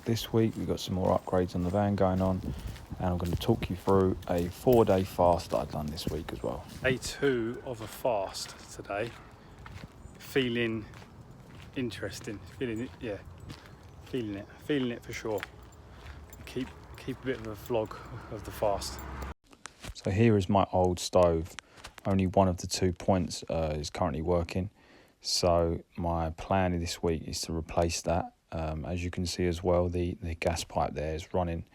this week. We've got some more upgrades on the van going on, and I'm going to talk you through a 4-day fast that I've done this week as well. Day 2 of a fast today. Feeling interesting, feeling it for sure. Keep a bit of a vlog of the fast. So here is my old stove. Only one of the 2 points is currently working. So my plan this week is to replace that. As you can see as well, the gas pipe there is running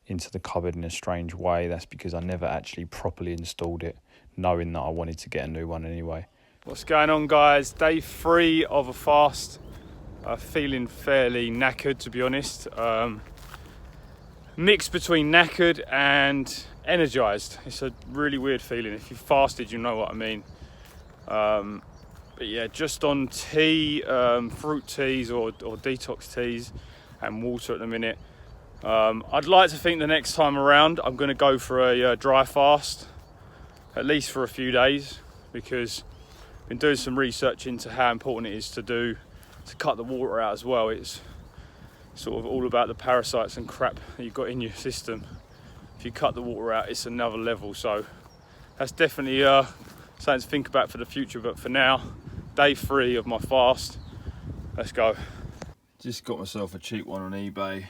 into the cupboard in a strange way. That's because I never actually properly installed it, knowing that I wanted to get a new one anyway. What's going on, guys? Day 3 of a fast. Feeling fairly knackered, to be honest. Mixed between knackered and energized. It's a really weird feeling. If you fasted, you know what I mean. But yeah, just on tea, fruit teas or detox teas and water at the minute. I'd like to think the next time around I'm going to go for a dry fast, at least for a few days, because I've been doing some research into how important it is to cut the water out as well. It's sort of all about the parasites and crap that you've got in your system. If you cut the water out, it's another level. So that's definitely something to think about for the future. But for now, day 3 of my fast. Let's go. Just got myself a cheap one on eBay.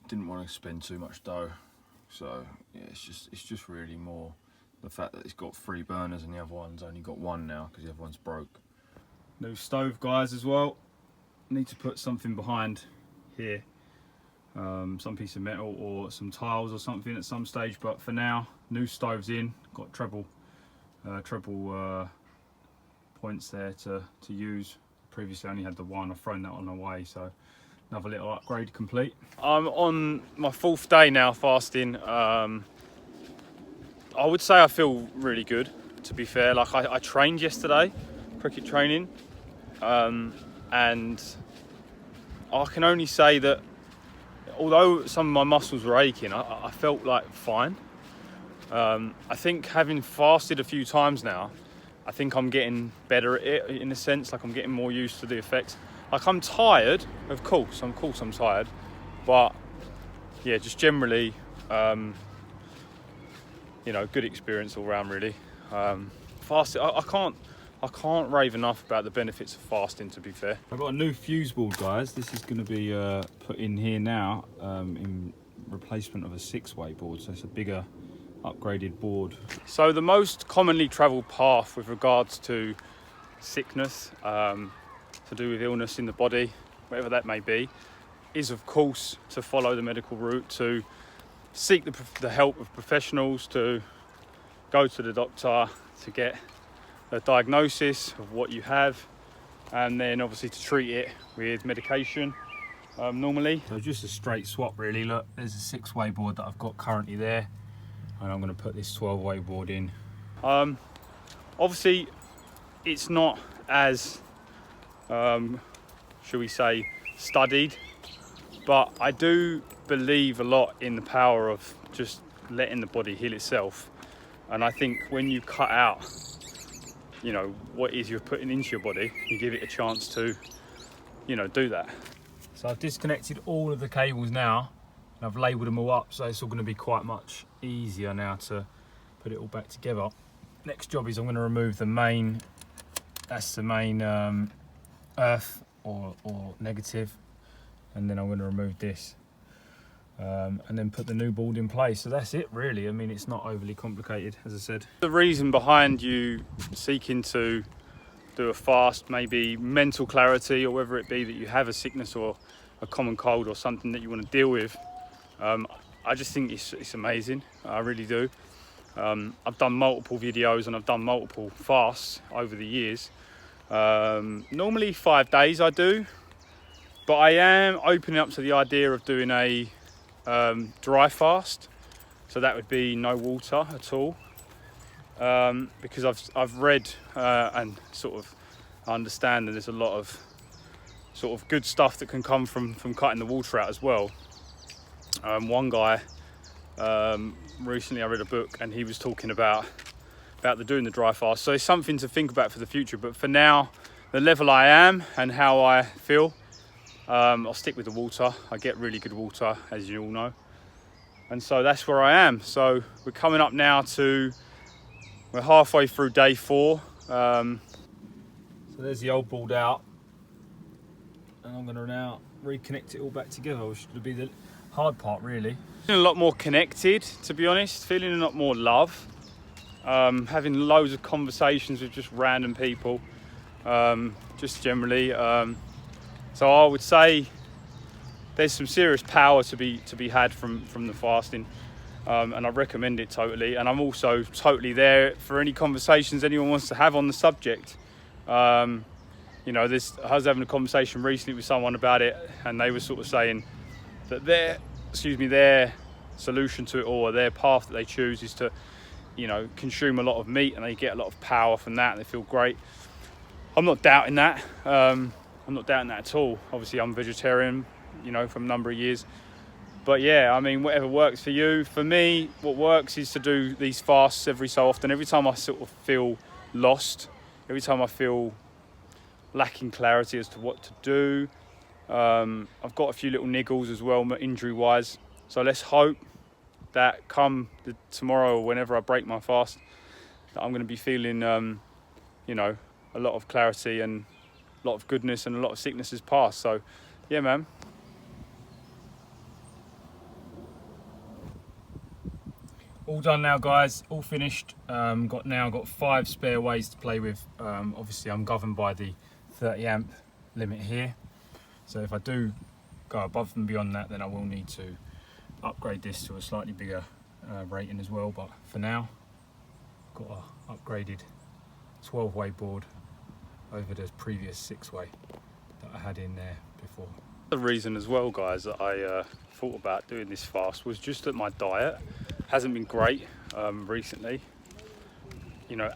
Didn't want to spend too much dough, so yeah, it's just really more the fact that it's got 3 burners and the other one's only got 1 now because the other one's broke. New stove, guys, as well. Need to put something behind here, some piece of metal or some tiles or something at some stage. But for now, new stove's in. Got treble points there to use. Previously I only had the one. I've thrown that on away, so another little upgrade complete. I'm on my 4th day now fasting. I would say I feel really good, to be fair. Like I trained yesterday, cricket training, and I can only say that although some of my muscles were aching, I felt like fine. I think having fasted a few times now, I think I'm getting better at it in a sense. Like I'm getting more used to the effects. Like I'm tired, of course I'm tired, but yeah, just generally, you know, good experience all round really. Fasting, I can't rave enough about the benefits of fasting, to be fair. I've got a new fuse board, guys. This is going to be put in here now in replacement of a 6-way board, so it's a bigger upgraded board. So the most commonly travelled path with regards to sickness, to do with illness in the body, whatever that may be, is of course to follow the medical route, to seek the help of professionals, to go to the doctor to get a diagnosis of what you have, and then obviously to treat it with medication normally. So just a straight swap really. Look, there's a 6-way board that I've got currently there, and I'm going to put this 12-way board in. Obviously it's not as shall we say studied, but I do believe a lot in the power of just letting the body heal itself. And I think when you cut out, you know, what it is you're putting into your body, you give it a chance to, you know, do that. So I've disconnected all of the cables now, and I've labelled them all up, so it's all going to be quite much easier now to put it all back together. Next job is I'm going to remove the main, that's the main earth or negative, and then I'm going to remove this and then put the new board in place. So that's it really. I mean, it's not overly complicated, as I said. The reason behind you seeking to do a fast may be mental clarity, or whether it be that you have a sickness or a common cold or something that you want to deal with. I just think it's amazing. I really do. I've done multiple videos and I've done multiple fasts over the years. Normally 5 days I do, but I am opening up to the idea of doing a dry fast. So that would be no water at all, because I've read and sort of understand that there's a lot of sort of good stuff that can come from cutting the water out as well. One guy, recently I read a book and he was talking about doing the dry fast. So it's something to think about for the future. But for now, the level I am and how I feel, I'll stick with the water. I get really good water, as you all know. And so that's where I am. So we're coming up now we're halfway through day 4. So there's the old board out. And I'm gonna now reconnect it all back together, which would be the hard part, really. Feeling a lot more connected, to be honest. Feeling a lot more love. Having loads of conversations with just random people, just generally. So I would say there's some serious power to be had from the fasting, and I recommend it totally. And I'm also totally there for any conversations anyone wants to have on the subject. I was having a conversation recently with someone about it, and they were sort of saying that their solution to it all, or their path that they choose, is to consume a lot of meat, and they get a lot of power from that and they feel great. I'm not doubting that. I'm not doubting that at all. Obviously I'm vegetarian, from a number of years, but yeah, I mean, whatever works for you. For me, what works is to do these fasts every so often. Every time I sort of feel lost, every time I feel lacking clarity as to what to do, I've got a few little niggles as well, injury wise, so let's hope that come tomorrow or whenever I break my fast, that I'm going to be feeling a lot of clarity and a lot of goodness, and a lot of sickness has passed. So yeah, man. All done now, guys, all finished. Got 5 spare ways to play with. Obviously I'm governed by the 30 amp limit here, so if I do go above and beyond that, then I will need to upgrade this to a slightly bigger rating as well. But for now, got a upgraded 12-way board over the previous 6-way that I had in there before. The reason as well, guys, that I thought about doing this fast was just that my diet hasn't been great recently.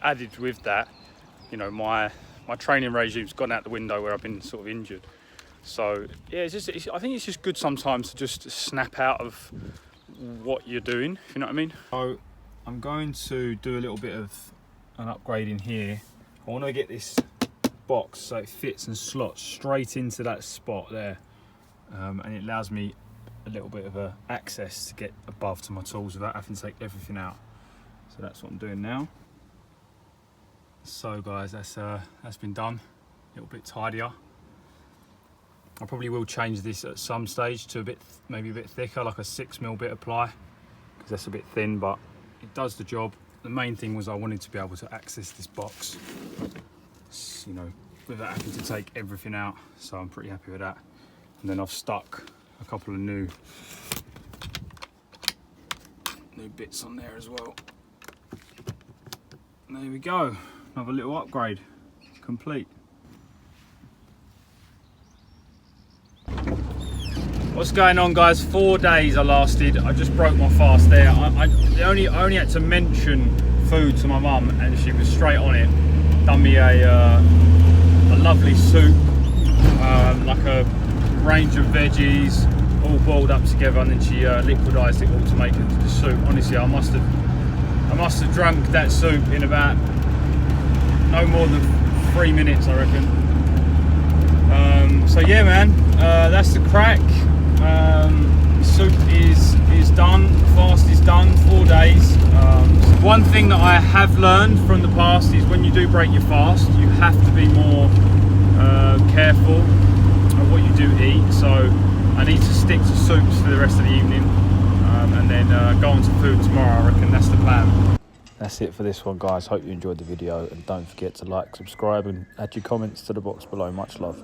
Added with that, my training regime's gone out the window where I've been sort of injured. So yeah, I think it's just good sometimes to just snap out of what you're doing, if you know what I mean. So I'm going to do a little bit of an upgrade in here. I want to get this box so it fits and slots straight into that spot there, and it allows me a little bit of access to get above to my tools without having to take everything out. So that's what I'm doing now. So guys, that's been done, a little bit tidier. I probably will change this at some stage to maybe a bit thicker, like a 6mm bit of ply, because that's a bit thin, but it does the job. The main thing was I wanted to be able to access this box, without having to take everything out. So I'm pretty happy with that. And then I've stuck a couple of new bits on there as well. And there we go, another little upgrade complete. What's going on, guys? 4 days I lasted. I just broke my fast there. I only had to mention food to my mum and she was straight on it. Done me a lovely soup, like a range of veggies all boiled up together, and then she liquidized it all to make it into the soup. Honestly, I must have drunk that soup in about no more than 3 minutes, I reckon. So yeah, man, that's the crack. Soup is done, fast is done, 4 days. One thing that I have learned from the past is when you do break your fast, you have to be more careful of what you do eat. So I need to stick to soups for the rest of the evening, and then go on to food tomorrow. I reckon that's the plan. That's it for this one, guys. Hope you enjoyed the video, and don't forget to like, subscribe and add your comments to the box below. Much love.